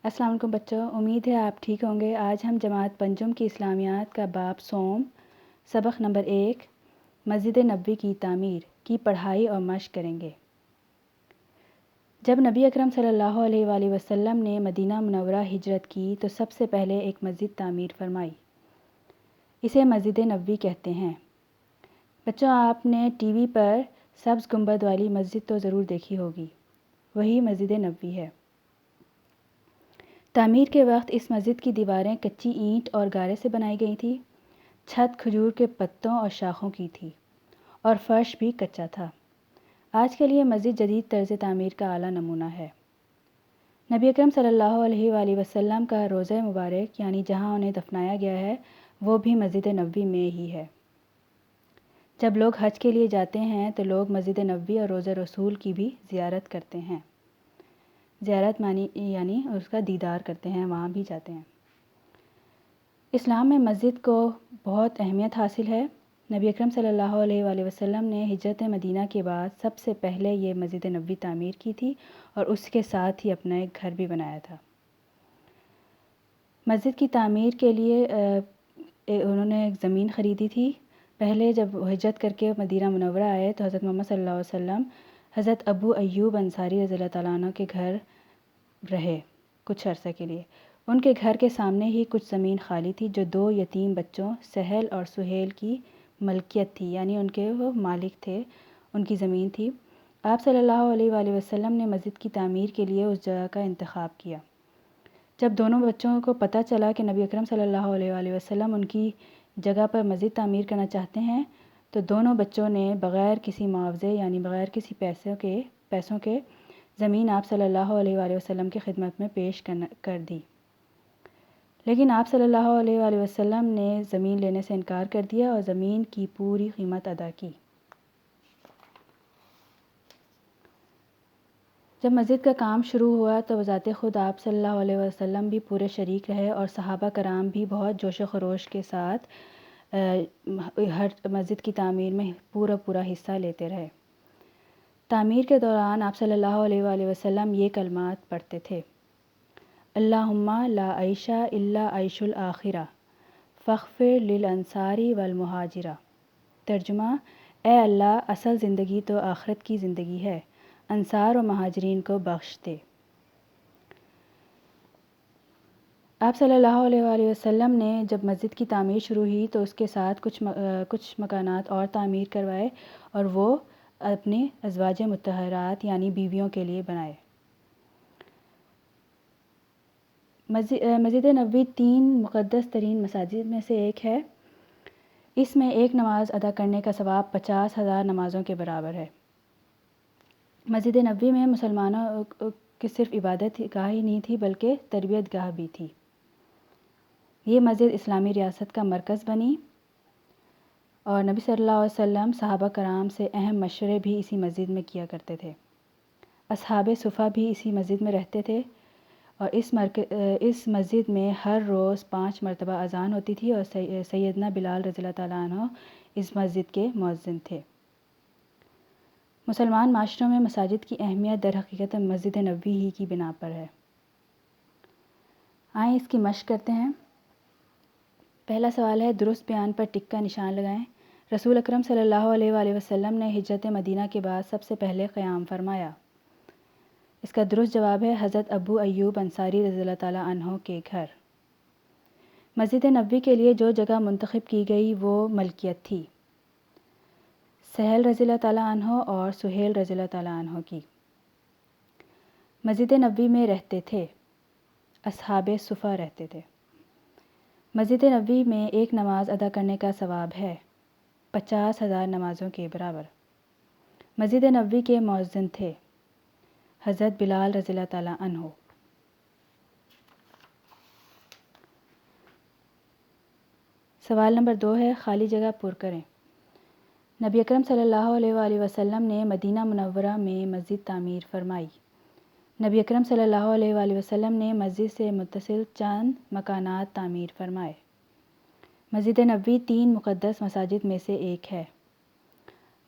السلام علیکم بچوں، امید ہے آپ ٹھیک ہوں گے۔ آج ہم جماعت پنجم کی اسلامیات کا باب سوم سبق نمبر 1 مسجد نبوی کی تعمیر کی پڑھائی اور مشق کریں گے۔ جب نبی اکرم صلی اللہ علیہ وآلہ وسلم نے مدینہ منورہ ہجرت کی تو سب سے پہلے ایک مسجد تعمیر فرمائی۔ اسے مسجد نبوی کہتے ہیں۔ بچوں، آپ نے ٹی وی پر سبز گنبد والی مسجد تو ضرور دیکھی ہوگی، وہی مسجد نبوی ہے۔ تعمیر کے وقت اس مسجد کی دیواریں کچی اینٹ اور گارے سے بنائی گئی تھی، چھت کھجور کے پتوں اور شاخوں کی تھی اور فرش بھی کچا تھا۔ آج کے لیے مسجد جدید طرز تعمیر کا اعلیٰ نمونہ ہے۔ نبی اکرم صلی اللہ علیہ وآلہ وسلم کا روضہ مبارک یعنی جہاں انہیں دفنایا گیا ہے وہ بھی مسجد نبوی میں ہی ہے۔ جب لوگ حج کے لیے جاتے ہیں تو لوگ مسجد نبوی اور روضہ رسول کی بھی زیارت کرتے ہیں۔ زیارت یعنی اس کا دیدار کرتے ہیں، وہاں بھی جاتے ہیں۔ اسلام میں مسجد کو بہت اہمیت حاصل ہے۔ نبی اکرم صلی اللہ علیہ وآلہ وسلم نے ہجرت مدینہ کے بعد سب سے پہلے یہ مسجد نبوی تعمیر کی تھی اور اس کے ساتھ ہی اپنا ایک گھر بھی بنایا تھا۔ مسجد کی تعمیر کے لیے انہوں نے ایک زمین خریدی تھی۔ پہلے جب ہجرت کر کے مدینہ منورہ آئے تو حضرت محمد صلی اللہ علیہ وسلم حضرت ابو ایوب انصاری رضی اللہ تعالیٰ عنہ کے گھر رہے کچھ عرصے کے لیے۔ ان کے گھر کے سامنے ہی کچھ زمین خالی تھی جو 2 یتیم بچوں سہل اور سہیل کی ملکیت تھی، یعنی ان کے وہ مالک تھے، ان کی زمین تھی۔ آپ صلی اللہ علیہ وآلہ وسلم نے مسجد کی تعمیر کے لیے اس جگہ کا انتخاب کیا۔ جب دونوں بچوں کو پتہ چلا کہ نبی اکرم صلی اللہ علیہ وآلہ وسلم ان کی جگہ پر مسجد تعمیر کرنا چاہتے ہیں تو دونوں بچوں نے بغیر کسی معاوضے یعنی بغیر کسی پیسوں کے زمین آپ صلی اللہ علیہ وآلہ وسلم کی خدمت میں پیش کر دی، لیکن آپ صلی اللہ علیہ وآلہ وسلم نے زمین لینے سے انکار کر دیا اور زمین کی پوری قیمت ادا کی۔ جب مسجد کا کام شروع ہوا تو بذات خود آپ صلی اللہ علیہ وسلم بھی پورے شریک رہے اور صحابہ کرام بھی بہت جوش و خروش کے ساتھ ہر مسجد کی تعمیر میں پورا حصہ لیتے رہے۔ تعمیر کے دوران آپ صلی اللہ علیہ وآلہ وسلم یہ کلمات پڑھتے تھے: اللہم لا عیش الا عیش الآخرہ فاغفر للانصار والمہاجرہ۔ ترجمہ: اے اللہ، اصل زندگی تو آخرت کی زندگی ہے، انصار و مہاجرین کو بخش دے۔ آپ صلی اللہ علیہ وآلہ وسلم نے جب مسجد کی تعمیر شروع ہوئی تو اس کے ساتھ کچھ مکانات اور تعمیر کروائے اور وہ اپنی ازواج مطہرات یعنی بیویوں کے لیے بنائے۔ مسجد نبوی 3 مقدس ترین مساجد میں سے ایک ہے۔ اس میں ایک نماز ادا کرنے کا ثواب 50,000 نمازوں کے برابر ہے۔ مسجد نبوی میں مسلمانوں کی صرف عبادت گاہ ہی نہیں تھی بلکہ تربیت گاہ بھی تھی۔ یہ مسجد اسلامی ریاست کا مرکز بنی اور نبی صلی اللہ علیہ وسلم صحابہ کرام سے اہم مشورے بھی اسی مسجد میں کیا کرتے تھے۔ اصحاب صفہ بھی اسی مسجد میں رہتے تھے اور اس مسجد میں ہر روز 5 مرتبہ اذان ہوتی تھی اور سیدنا بلال رضی اللہ تعالیٰ عنہ اس مسجد کے مؤذن تھے۔ مسلمان معاشروں میں مساجد کی اہمیت در حقیقت مسجد نبوی ہی کی بنا پر ہے۔ آئیں اس کی مشق کرتے ہیں۔ پہلا سوال ہے، درست بیان پر ٹک کا نشان لگائیں۔ رسول اکرم صلی اللہ علیہ وآلہ وسلم نے ہجرت مدینہ کے بعد سب سے پہلے قیام فرمایا۔ اس کا درست جواب ہے حضرت ابو ایوب انصاری رضی اللہ تعالیٰ عنہ کے گھر۔ مسجد نبوی کے لیے جو جگہ منتخب کی گئی وہ ملکیت تھی سہل رضی اللہ تعالیٰ عنہ اور سہیل رضی اللہ تعالیٰ عنہ کی۔ مسجد نبوی میں رہتے تھے، اصحاب صفہ رہتے تھے۔ مسجد نبوی میں ایک نماز ادا کرنے کا ثواب ہے 50,000 نمازوں کے برابر۔ مسجد نبوی کے مؤذن تھے حضرت بلال رضی اللہ تعالیٰ عنہ۔ سوال نمبر 2 ہے، خالی جگہ پر کریں۔ نبی اکرم صلی اللہ علیہ وآلہ وسلم نے مدینہ منورہ میں مسجد تعمیر فرمائی۔ نبی اکرم صلی اللہ علیہ وآلہ وسلم نے مسجد سے متصل چند مکانات تعمیر فرمائے۔ مسجد نبوی 3 مقدس مساجد میں سے ایک ہے۔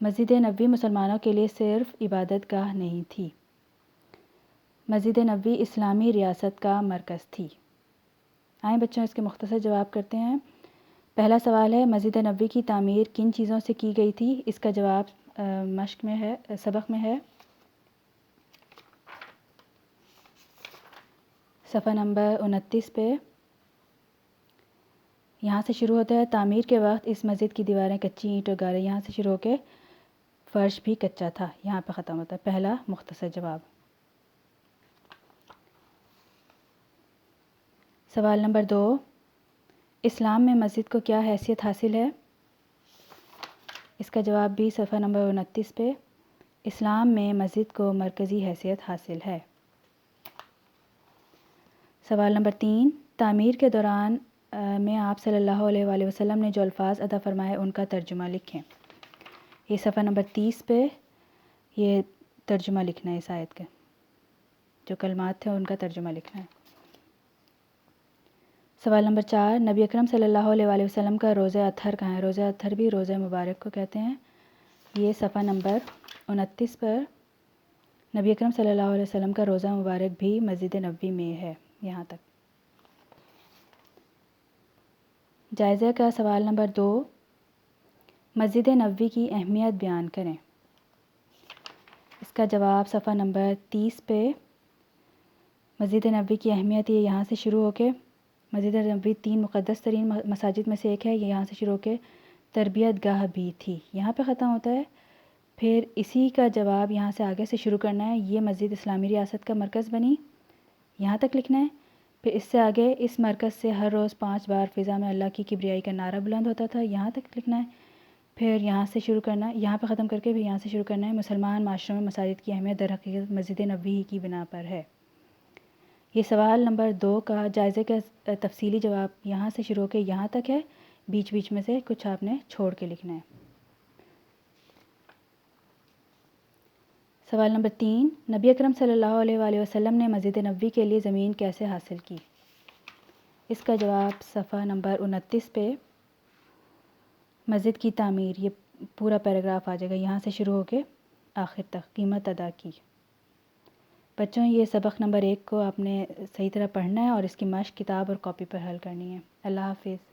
مسجد نبوی مسلمانوں کے لیے صرف عبادت گاہ نہیں تھی۔ مسجد نبوی اسلامی ریاست کا مرکز تھی؟ آئیں بچوں اس کے مختصر جواب کرتے ہیں۔ پہلا سوال ہے مسجد نبوی کی تعمیر کن چیزوں سے کی گئی تھی؟ اس کا جواب مشق میں ہے، سبق میں ہے، صفحہ نمبر 29 پہ۔ یہاں سے شروع ہوتا ہے تعمیر کے وقت اس مسجد کی دیواریں کچی اینٹ اور گارے، یہاں سے شروع ہو کے فرش بھی کچا تھا، یہاں پہ ختم ہوتا ہے پہلا مختصر جواب۔ سوال نمبر 2، اسلام میں مسجد کو کیا حیثیت حاصل ہے؟ اس کا جواب بھی صفحہ نمبر 29 پہ، اسلام میں مسجد کو مرکزی حیثیت حاصل ہے۔ سوال نمبر 3، تعمیر کے دوران میں آپ صلی اللہ علیہ وآلہ وسلم نے جو الفاظ ادا فرمائے ان کا ترجمہ لکھیں۔ یہ صفحہ نمبر 30 پہ یہ ترجمہ لکھنا ہے، اس آیت کا جو کلمات تھے ان کا ترجمہ لکھنا ہے۔ سوال نمبر 4، نبی اکرم صلی اللہ علیہ وآلہ وسلم کا روضہ اطہر کہاں ہے؟ روضہ اطہر بھی روضہ مبارک کو کہتے ہیں، یہ صفحہ نمبر 29 پر نبی اکرم صلی اللہ علیہ وسلم کا روضہ مبارک بھی مسجد نبوی میں ہے، یہاں تک۔ جائزہ کا سوال نمبر 2، مسجد نبوی کی اہمیت بیان کریں۔ اس کا جواب صفحہ نمبر 30 پہ، مسجد نبوی کی اہمیت یہ یہاں سے شروع ہو کے مسجد نبوی 3 مقدس ترین مساجد میں سے ایک ہے، یہ یہاں سے شروع ہو کے تربیت گاہ بھی تھی، یہاں پہ ختم ہوتا ہے۔ پھر اسی کا جواب یہاں سے آگے سے شروع کرنا ہے، یہ مسجد اسلامی ریاست کا مرکز بنی، یہاں تک لکھنا ہے۔ پھر اس سے آگے اس مرکز سے ہر روز 5 بار فضا میں اللہ کی کبریائی کا نعرہ بلند ہوتا تھا، یہاں تک لکھنا ہے۔ پھر یہاں سے شروع کرنا ہے، یہاں پہ ختم کر کے پھر یہاں سے شروع کرنا ہے، مسلمان معاشروں میں مساجد کی اہمیت در حقیقت مسجد نبوی کی بنا پر ہے۔ یہ سوال نمبر 2 کا جائزے کا تفصیلی جواب یہاں سے شروع ہو کے یہاں تک ہے، بیچ بیچ میں سے کچھ آپ نے چھوڑ کے لکھنا ہے۔ سوال نمبر 3، نبی اکرم صلی اللہ علیہ وآلہ وسلم نے مسجد نبوی کے لیے زمین کیسے حاصل کی؟ اس کا جواب صفحہ نمبر 29 پہ، مسجد کی تعمیر، یہ پورا پیراگراف آ جائے گا، یہاں سے شروع ہو کے آخر تک، قیمت ادا کی۔ بچوں یہ سبق نمبر 1 کو آپ نے صحیح طرح پڑھنا ہے اور اس کی مشق کتاب اور کاپی پر حل کرنی ہے۔ اللہ حافظ۔